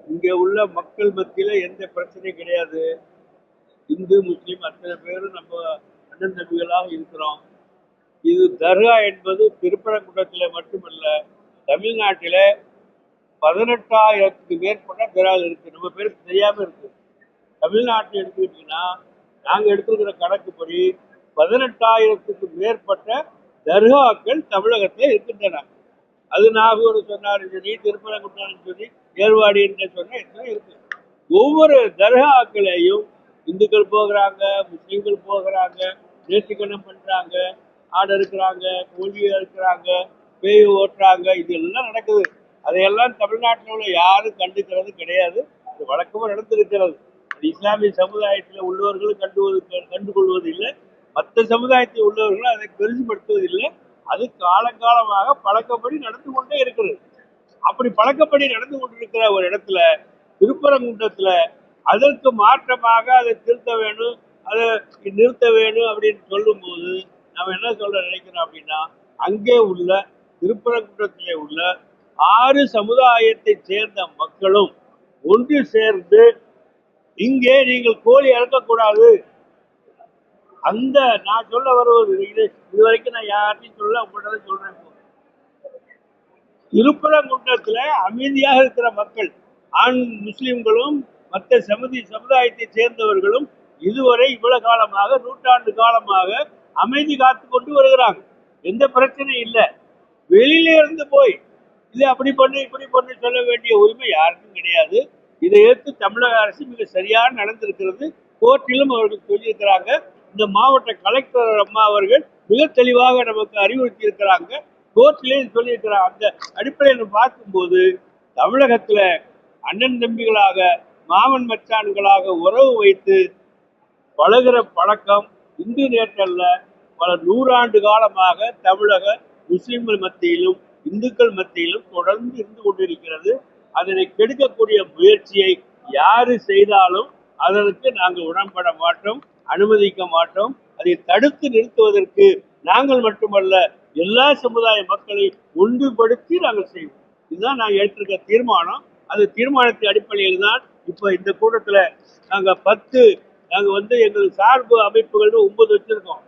இங்க உள்ள மக்கள் மத்தியில எந்த பிரச்சனையும் கிடையாது. இந்து முஸ்லீம் அத்தனை பேரும் நம்ம அண்ணன் தம்பிகளாக இருக்கிறோம். இது தர்கா என்பது திருப்பரங்குன்றத்தில் மட்டுமல்ல, தமிழ்நாட்டில 18,000க்கு மேற்பட்ட தர்கா இருக்கு. நம்ம பேருக்கு தெரியாம இருக்கு. தமிழ்நாட்டில் எடுத்துக்கிட்டீங்கன்னா நாங்க எடுத்துக்கிற கணக்குப்படி 18,000க்கு மேற்பட்ட தர்காக்கள் தமிழகத்தில் இருக்கின்றன. அது நாகூர் சொன்னாலும் சரி, திருப்பரங்குன்றம் சொல்லி, ஏர்வாடி என்று சொன்ன எத்தனை இருக்கு. ஒவ்வொரு தர்காக்களையும் இந்துக்கள் போகிறாங்க, முஸ்லீம்கள் போகிறாங்க, நேர்த்திக்கணம் பண்றாங்க, ஆடு இருக்கிறாங்க, கோழியை இருக்கிறாங்க, பேய் ஓட்டுறாங்க, இதெல்லாம் நடக்குது. அதையெல்லாம் தமிழ்நாட்டில் உள்ள யாரும் கண்டுக்கிறது கிடையாது. அது வழக்கமாக நடந்திருக்கிறது. இஸ்லாமிய சமுதாயத்தில் உள்ளவர்களும் கண்டுகொள்வது இல்லை, மற்ற சமுதாயத்தில் உள்ளவர்களும் அதை பெருசுபடுத்துவது இல்லை. அது காலங்காலமாக பழக்கப்படி நடந்து கொண்டே இருக்கிறது. அப்படி பழக்கப்படி நடந்து கொண்டிருக்கிற ஒரு இடத்துல திருப்பரங்குன்றத்துல அதற்கு மாற்றமாக அதை திருத்த வேணும், அதை நிறுத்த வேணும் அப்படின்னு சொல்லும் போது நம்ம என்ன சொல்ல நினைக்கிறோம் அப்படின்னா, அங்கே உள்ள திருப்பரங்குன்றத்திலே உள்ள 6 சமுதாயத்தை சேர்ந்த மக்களும் ஒன்று சேர்ந்து இங்கே நீங்கள் கோழி இறக்கக்கூடாது. அந்த நான் சொல்ல வருவது இதுவரைக்கும் நான் யார்ட்டையும் சொல்ல உங்கள்கிட்ட சொல்றேன். திருப்பரங்குன்றத்துல அமைதியாக இருக்கிற மக்கள், ஆண் முஸ்லிம்களும் மற்ற சமுதாயத்தை சேர்ந்தவர்களும் இதுவரை இவ்வளவு காலமாக, நூற்றாண்டு காலமாக அமைதி காத்து கொண்டு வருகிறாங்க. எந்த பிரச்சனையும் இல்லை. வெளியில இருந்து போய் இது அப்படி பண்ணு இப்படி பண்ணு சொல்ல வேண்டிய உரிமை யாருக்கும் கிடையாது. இதை ஏற்று தமிழக அரசு மிக சரியாக நடந்திருக்கிறது. கோர்ட்டிலும் அவர்கள் சொல்லியிருக்கிறாங்க. இந்த மாவட்ட கலெக்டர் அம்மா அவர்கள் மிக தெளிவாக நமக்கு அறிவுறுத்தி இருக்கிறாங்க. கோர்ட்டிலே சொல்லியிருக்கிறாங்க. அந்த அடிப்படையில் பார்க்கும்போது தமிழகத்துல அண்ணன் தம்பிகளாக, மாமன் மச்சான்களாக உறவு வைத்து பழகிற பழக்கம் இந்து நேற்றல்ல, பல 100 ஆண்டு காலமாக தமிழக முஸ்லிம்கள் மத்தியிலும் இந்துக்கள் மத்தியிலும் தொடர்ந்து இருந்து கொண்டிருக்கிறது. அதனை கெடுக்கக்கூடிய முயற்சியை யாரு செய்தாலும் அதற்கு நாங்கள் உடன்பட மாட்டோம், அனுமதிக்க மாட்டோம். அதை தடுத்து நிறுத்துவதற்கு நாங்கள் மட்டுமல்ல, எல்லா சமுதாய மக்களை ஒன்றுபடுத்தி நாங்கள் செய்வோம். இதுதான் நாங்கள் எடுத்திருக்க தீர்மானம். அந்த தீர்மானத்தின் அடிப்படையில் தான் இப்ப இந்த கூட்டத்துல நாங்க எங்கள் சார்பு அமைப்புகள் 9 வச்சிருக்கோம்.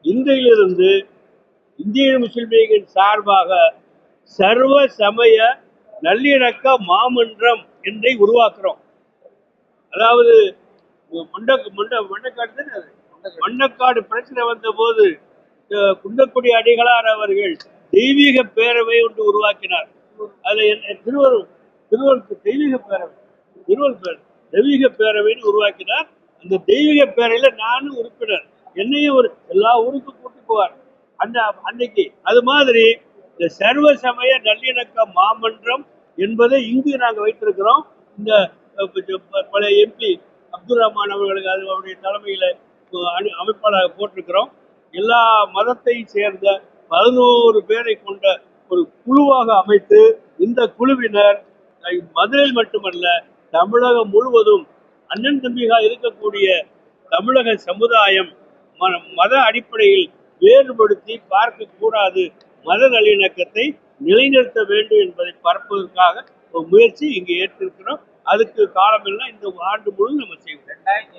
இன்றையிலிருந்து இந்திய முஸ்லிம் லீகின் சார்பாக சர்வ சமய நல்லிணக்க மாமன்றம் என்றை உருவாக்குறோம். அதாவது மண்ணக்காடு பிரச்சனை வந்த போது குன்றக்குடி அடிகளார் அவர்கள் தெய்வீக பேரவை ஒன்று உருவாக்கினார். அதுல திருவள்ளுவர் தெய்வீக பேரவைன்னு உருவாக்கினார். அந்த தெய்வீக பேரவையில நானும் உறுப்பினர். என்னையும் எல்லா ஊருக்கும் கூட்டு போவார் அன்னைக்கு. அது மாதிரி இந்த சர்வ சமய நல்லிணக்க மாமன்றம் என்பதை இங்கு நாங்கள் வைத்திருக்கிறோம். இந்த பழைய எம்பி அப்துல் ரஹ்மான் அவர்களுக்கு அவருடைய தலைமையில அமைப்பாளராக போட்டிருக்கிறோம். எல்லா மதத்தையும் சேர்ந்த 11 பேரை கொண்ட ஒரு குழுவாக அமைத்து, இந்த குழுவினர் மதுரையில் மட்டுமல்ல தமிழகம் முழுவதும் அண்ணன் தம்பியாக இருக்கக்கூடிய தமிழக சமுதாயம் மத அடிப்படையில் வேறுபடுத்தி பார்க்க கூடாது, மத நல்லிணக்கத்தை நிலைநிறுத்த வேண்டும் என்பதை பரப்புவதற்காக ஒரு முயற்சி இங்கு ஏற்றிருக்கிறோம். அதுக்கு காலமெல்லாம் இந்த ஆண்டு முழுவதும் நம்ம செய்வோம்.